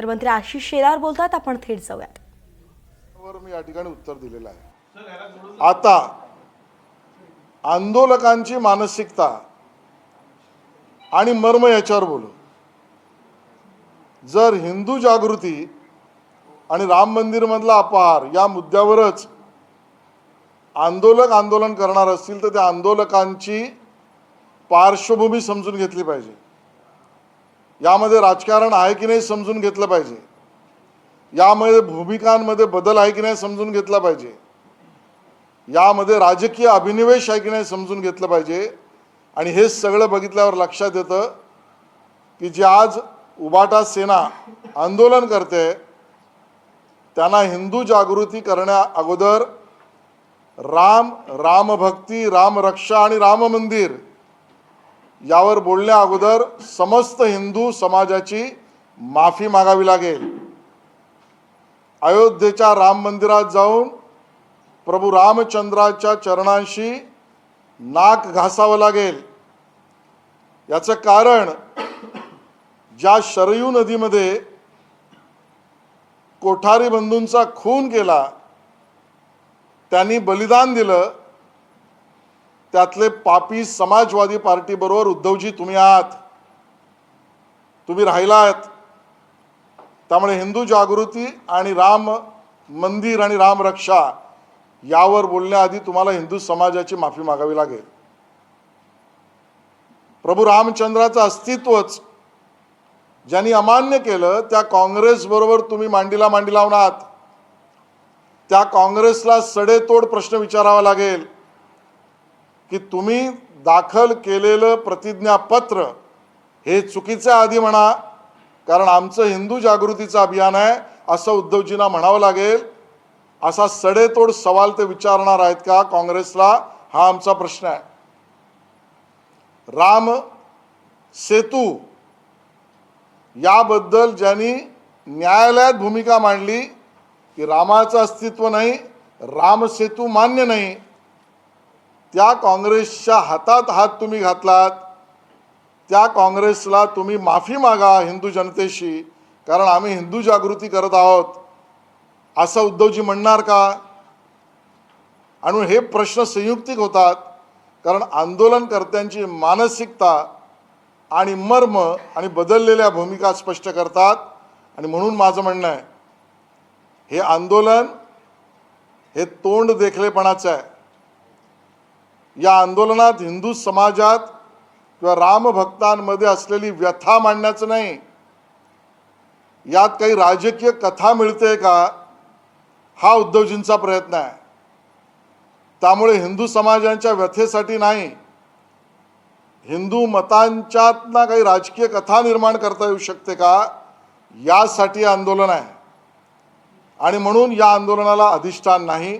तर मंत्री आशिष शेलार बोलतात, आपण थेट जाऊयात. मी या ठिकाणी उत्तर दिलेलं आहे. आता आंदोलकांची मानसिकता आणि मर्म याच्यावर बोलू. जर हिंदू जागृती आणि राम मंदिर मधला अपहार या मुद्द्यावरच आंदोलन करणार असतील तर त्या आंदोलकांची पार्श्वभूमी समजून घेतली पाहिजे. यामध्ये राजकारण आहे की नाही समजून घेतलं पाहिजे. यामध्ये भूमिकांमध्ये बदल आहे की नाही समजून घेतला पाहिजे. यामध्ये राजकीय अभिनिवेश आहे की नाही समजून घेतलं पाहिजे. आणि हे सगळं बघितल्यावर लक्षात येतं की जे आज उबाटा सेना आंदोलन करते त्यांना हिंदू जागृती करण्या अगोदर रामभक्ती, रामरक्षा आणि राम मंदिर यावर बोलण्या अगोदर समस्त हिंदू समाजाची माफी मागावी लागेल. अयोध्येच्या राम मंदिरात जाऊन प्रभू रामचंद्राच्या चरणांशी नाक घासावं लागेल. याचं कारण ज्या शरयू नदीमध्ये कोठारी बंधूंचा खून केला, त्यांनी बलिदान दिलं, त्यातले पापी समाजवादी पार्टी बरोबर उद्धवजी तुम्ही आहात, तुम्ही राहिलात. त्यामुळे हिंदू जागृती आणि राम मंदिर आणि राम रक्षा यावर बोलण्याआधी तुम्हाला हिंदू समाजाची माफी मागावी लागेल. प्रभू रामचंद्राचं अस्तित्वच ज्यांनी अमान्य केलं त्या काँग्रेस बरोबर तुम्ही मांडीला मांडी लावून आहात. त्या काँग्रेसला सडेतोड प्रश्न विचारावा लागेल की तुम्ही दाखल केलेलं प्रतिज्ञापत्र हे चुकीचं आधी म्हणा, कारण आमचं हिंदू जागृतीचं अभियान आहे असं उद्धवजींना म्हणावं लागेल. असा सडेतोड सवाल ते विचारणार आहेत का काँग्रेसला, हा आमचा प्रश्न आहे. राम सेतू याबद्दल ज्यांनी न्यायालयात भूमिका मांडली की रामाचं अस्तित्व नाही, राम सेतू मान्य नाही, त्या काँग्रेसच्या हातात हात तुम्ही घातलात. त्या काँग्रेसला तुम्ही माफी मागा हिंदू जनतेशी, कारण आम्ही हिंदू जागृती करत आहोत असं उद्धवजी म्हणणार का? आणि हे प्रश्न संयुक्तिक होतात कारण आंदोलनकर्त्यांची मानसिकता आणि मर्म आणि बदललेल्या भूमिका स्पष्ट करतात. आणि म्हणून माझं म्हणणं आहे, हे आंदोलन हे तोंड देखलेपणाचं आहे. या आंदोलनात हिंदू समाजात किंवा रामभक्तांमध्ये असलेली व्यथा मांडण्याचं नाही. यात काही राजकीय कथा मिळते का, हा उद्धवजींचा प्रयत्न आहे. त्यामुळे हिंदू समाजांच्या व्यथेसाठी नाही, हिंदू मतांच्यातनं काही राजकीय कथा निर्माण करता येऊ शकते का, यासाठी आंदोलन आहे. आणि म्हणून या आंदोलनाला अधिष्ठान नाही.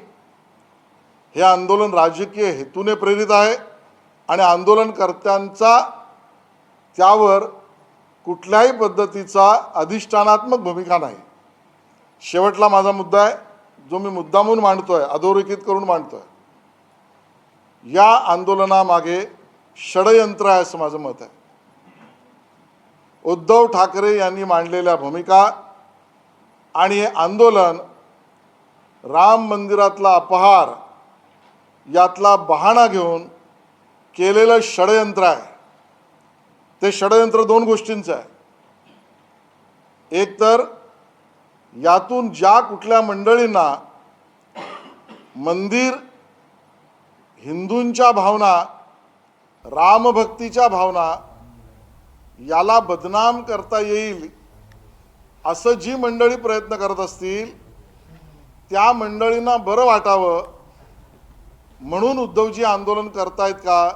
हे आंदोलन राजकीय हेतूने प्रेरित आहे आणि आंदोलनकर्त्यांचा त्यावर कुठल्याही पद्धतीचा अधिष्ठानात्मक भूमिका नाही. शेवटला माझा मुद्दा आहे जो मी मुद्दामून मांडतोय, अधोरेखित करून मांडतोय. या आंदोलनामागे षडयंत्र आहे असं माझं मत आहे. उद्धव ठाकरे यांनी मांडलेल्या भूमिका आणि हे आंदोलन राम मंदिरातला अपहार यातला बहाणा घेऊन केलेलं षडयंत्र आहे. ते षडयंत्र दोन गोष्टींचं आहे. एक तर यातून ज्या कुठल्या मंडळींना मंदिर, हिंदूंच्या भावना, रामभक्तीच्या भावना याला बदनाम करता येईल असं जी मंडळी प्रयत्न करत असतील त्या मंडळींना बरं वाटावं म्हणून उद्धवजी आंदोलन करतायत का,